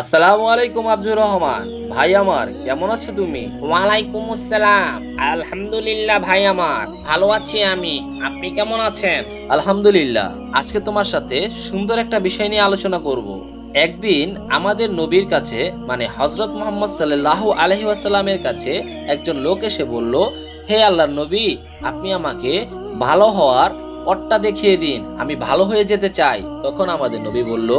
আসসালামু আলাইকুম আব্দুর রহমান ভাই আমার, কেমন আছো তুমি? ওয়ালাইকুম আসসালাম। আলহামদুলিল্লাহ ভাই, আমার ভালো আছি আমি। আপনি কেমন আছেন? আলহামদুলিল্লাহ। আজকে তোমার সাথে সুন্দর একটা বিষয় নিয়ে আলোচনা করব। একদিন আমাদের নবীর কাছে মানে হজরত মোহাম্মদ সাল্লাল্লাহু আলাইহি ওয়াসাল্লামের কাছে একজন লোক এসে বলল, হে আল্লাহর নবী, আপনি আমাকে ভালো হওয়ার পথটা দেখিয়ে দিন, আমি ভালো হয়ে যেতে চাই। তখন আমাদের নবী বলল,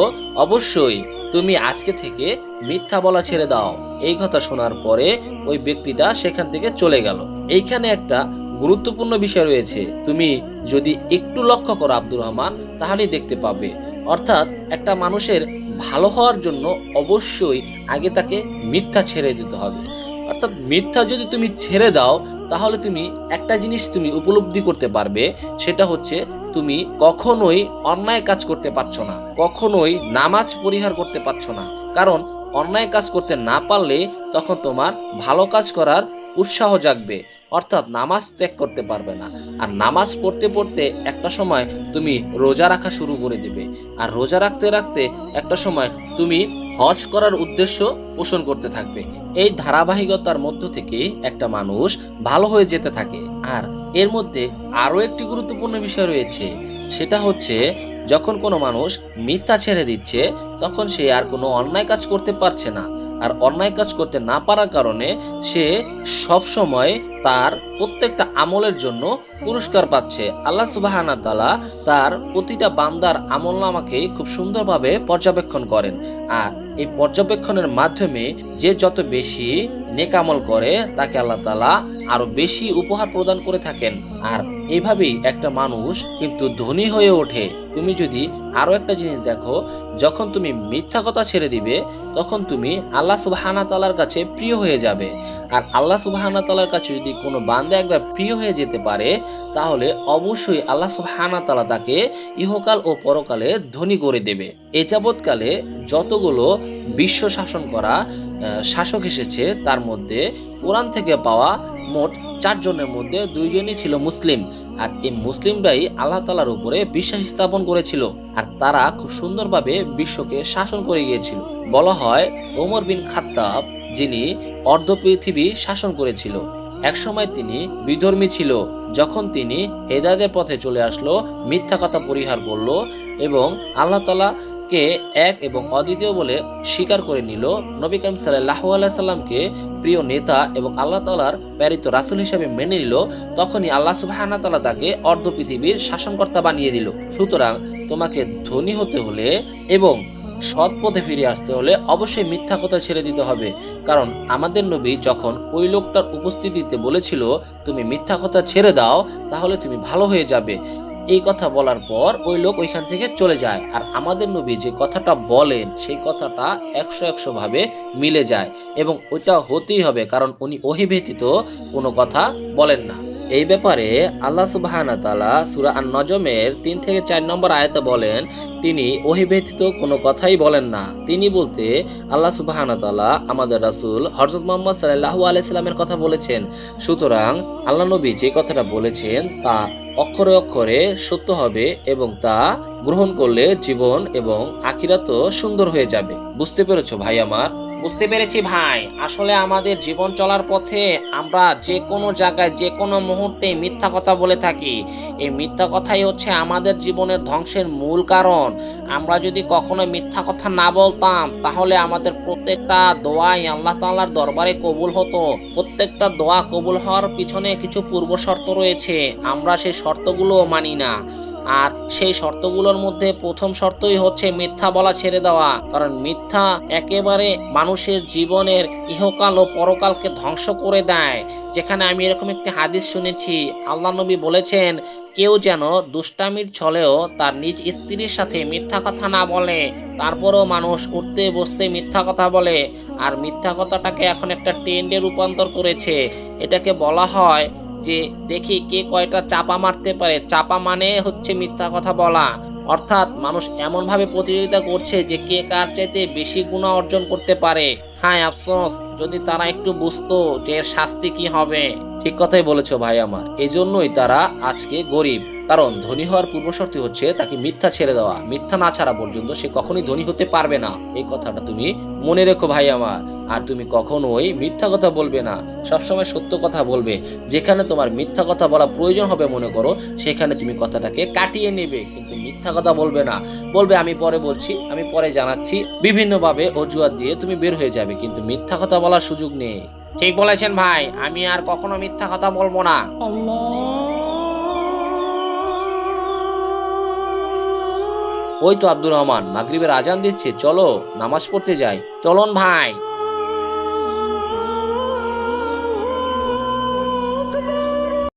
অবশ্যই, তুমি আজকে থেকে মিথ্যা বলা ছেড়ে দাও। এই কথা শোনার পরে ওই ব্যক্তিটা সেখান থেকে চলে গেল। এইখানে একটা গুরুত্বপূর্ণ বিষয় রয়েছে, তুমি যদি একটু লক্ষ্য করো আব্দুর রহমান, তাহলেই দেখতে পাবে। অর্থাৎ একটা মানুষের ভালো হওয়ার জন্য অবশ্যই আগে তাকে মিথ্যা ছেড়ে দিতে হবে। অর্থাৎ মিথ্যা যদি তুমি ছেড়ে দাও, তাহলে তুমি একটা জিনিস তুমি উপলব্ধি করতে পারবে, সেটা হচ্ছে তুমি কখনোই অন্যায় কাজ করতে পারছো না, কখনোই নামাজ পরিহার করতে পারছো না। কারণ অন্যায় কাজ করতে না পারলে তখন তোমার ভালো কাজ করার উৎসাহ জাগবে, অর্থাৎ নামাজ ত্যাগ করতে পারবে না। আর নামাজ পড়তে পড়তে একটা সময় তুমি রোজা রাখা শুরু করে দিবে, আর রোজা রাখতে রাখতে একটা সময় তুমি হজ করার উদ্দেশ্য পোষণ করতে থাকবে। এই ধারাবাহিকতার মধ্য থেকে একটা মানুষ ভালো হয়ে যেতে থাকে। আর এর মধ্যে আরো একটি গুরুত্বপূর্ণ বিষয় রয়েছে, সেটা হচ্ছে যখন কোনো মানুষ মিথ্যা ছেড়ে দিচ্ছে, তখন সে আর কোনো অন্যায় কাজ করতে পারছে না। আর অন্যায় কাজ করতে না পারার কারণে সে সব সময় তার প্রত্যেকটা আমলের জন্য পুরস্কার পাচ্ছে। আল্লাহ সুবহানাহু ওয়া তাআলা তার প্রতিটা বান্দার আমলনামাকে খুব সুন্দরভাবে পর্যবেক্ষণ করেন। আর এই পর্যবেক্ষণের মাধ্যমে যে যত বেশি নেক আমল করে, তাকে আল্লাহ তাআলা আরো বেশি উপহার প্রদান করে থাকেন। আর এইভাবেই একটা মানুষ কিন্তু ধনী হয়ে ওঠে। তুমি যদি আরো একটা জিনিস দেখো, যখন তুমি মিথ্যা কথা ছেড়ে দিবে, তখন তুমি আল্লাহ সুবহানাহু ওয়া তাআলার কাছে প্রিয় হয়ে যাবে। আর আল্লাহ সুবহানাহু ওয়া তাআলার কাছে যদি কোনো বান্দা একবার প্রিয় হয়ে যেতে পারে, তাহলে অবশ্যই আল্লাহ সুবহানাহু ওয়া তাআলা তাকে ইহকাল ও পরকালে ধনী করে দেবে। এ যাবৎকালে যতগুলো বিশ্ব শাসন করা শাসক এসেছে, তার মধ্যে কোরআন থেকে পাওয়া মোট 4 জনের মধ্যে 2 জনই ছিল মুসলিম। আর এই মুসলিমরাই আল্লাহ তাআলার উপরে বিশ্বাস স্থাপন করেছিল, আর তারা খুব সুন্দরভাবে বিশ্বকে শাসন করে গিয়েছিল। বলা হয় ওমর বিন খাত্তাব, যিনি অর্ধ পৃথিবী শাসন করেছিল, একসময় তিনি বিধর্মী ছিল। যখন তিনি হেদায়েতের পথে চলে আসলো, মিথ্যা কথা পরিহার করলো এবং আল্লাহ তাআলা কে এক এবং অদ্বিতীয় বলে স্বীকার করে নিল, নবী করিম সাল্লাল্লাহু আলাইহি সাল্লামকে প্রিয় নেতা এবং আল্লাহ তাআলার প্রেরিত রাসূল হিসেবে মেনে নিল, তখনই আল্লাহ সুবহানাহু ওয়া তাআলা তাকে অর্ধ পৃথিবীর শাসনকর্তা বানিয়ে দিল। সুতরাং তোমাকে ধনী হতে হলে এবং সৎ পথে ফিরে আসতে হলে অবশ্যই মিথ্যা কথা ছেড়ে দিতে হবে। কারণ আমাদের নবী যখন ওই লোকটার উপস্থিতিতে বলেছিল, তুমি মিথ্যা কথা ছেড়ে দাও, তাহলে তুমি ভালো হয়ে যাবে, এই কথা বলার পর ওই লোক ওইখান থেকে চলে যায়। আর আমাদের নবী যে কথাটা বলেন, সেই কথাটা 100 ভাবে মিলে যায়, এবং ওইটা হতেই হবে, কারণ উনি ওহী ব্যতীত কোনো কথা বলেন না। এই ব্যাপারে আল্লাহ সুবহানাহু ওয়া তাআলা সূরা আন-নজমের 3 থেকে 4 নম্বর আয়াতে বলেন, তিনি ওহী ব্যতীত কোনো কথাই বলেন না। তিনি বলতে আল্লাহ সুবহানাহু ওয়া তাআলা আমাদের রাসূল হযরত মুহাম্মদ সাল্লাল্লাহু আলাইহি সাল্লামের কথা বলেছেন। সুতরাং আল্লাহ নবী যে কথাটা বলেছেন তা অক্ষরে অক্ষরে সত্য হবে, এবং তা গ্রহণ করলে জীবন এবং আখিরাতও সুন্দর হয়ে যাবে। বুঝতে পেরেছো ভাই আমার? বুঝতে পেরেছি ভাই। আসলে আমাদের জীবন চলার পথে আমরা যে কোনো জায়গায় যে কোনো মুহূর্তে মিথ্যা কথা বলে থাকি। এই মিথ্যা কথাই হচ্ছে আমাদের জীবনের ধ্বংসের মূল কারণ। আমরা যদি কখনো মিথ্যা কথা না বলতাম, তাহলে আমাদের প্রত্যেকটা দোয়াই আল্লাহ তাআলার দরবারে কবুল হতো। প্রত্যেকটা দোয়া কবুল হওয়ার পিছনে কিছু পূর্ব শর্ত রয়েছে, আমরা সেই শর্তগুলো মানি না। আর সেই শর্তগুলোর মধ্যে প্রথম শর্তই হচ্ছে মিথ্যা বলা ছেড়ে দেওয়া। কারণ মিথ্যা একেবারে মানুষের জীবনের ইহকাল ও পরকালকে ধ্বংস করে দেয়। যেখানে আমি এরকম একটি হাদিস শুনেছি, আল্লাহ নবী বলেছেন, কেউ যেন দুষ্টামির ছলেও তার নিজ স্ত্রীর সাথে মিথ্যা কথা না বলে। তারপরেও মানুষ উঠতে বসতে মিথ্যা কথা বলে, আর মিথ্যা কথাটাকে এখন একটা ট্রেন্ডে রূপান্তর করেছে। এটাকে বলা হয় যে দেখি কে কয়টা চাপা মারতে পারে। চাপা মানে হচ্ছে মিথ্যা কথা বলা। অর্থাৎ মানুষ এমন ভাবে প্রতিযোগিতা করছে যে কে কার চাইতে বেশি গুনাহ অর্জন করতে পারে। হ্যাঁ, আফসোস, যদি তারা একটু বুঝতো যে এর শাস্তি কি হবে। ঠিক কথাই বলেছো ভাই আমার, এই জন্যই তারা আজকে গরিব। কারণ ধনী হওয়ার পূর্বশর্ত হচ্ছে তাকে মিথ্যা ছেড়ে দেওয়া। মিথ্যা না ছাড়া পর্যন্ত সে কখনোই ধনী হতে পারবে না। এই কথাটা তুমি মনে রেখো ভাই আমার। আর তুমি কখনোই মিথ্যা কথা বলবে না, সবসময় সত্য কথা বলবে। যেখানে তোমার মিথ্যা কথা বলা প্রয়োজন হবে মনে করো, সেখানে তুমি কথাটাকে কাটিয়ে নেবে, কিন্তু মিথ্যা কথা বলবে না। বলবে আমি পরে বলছি, আমি পরে জানাচ্ছি, বিভিন্নভাবে অজুহাত দিয়ে তুমি বের হয়ে যাবে, কিন্তু মিথ্যা কথা বলার সুযোগ নেই। ঠিক বলেছেন ভাই, আমি আর কখনো মিথ্যা কথা বলবো না। ওই তো আব্দুর রহমান মাগরিবের আজান দিচ্ছে, চলো নামাজ পড়তে যাই। চলুন ভাই।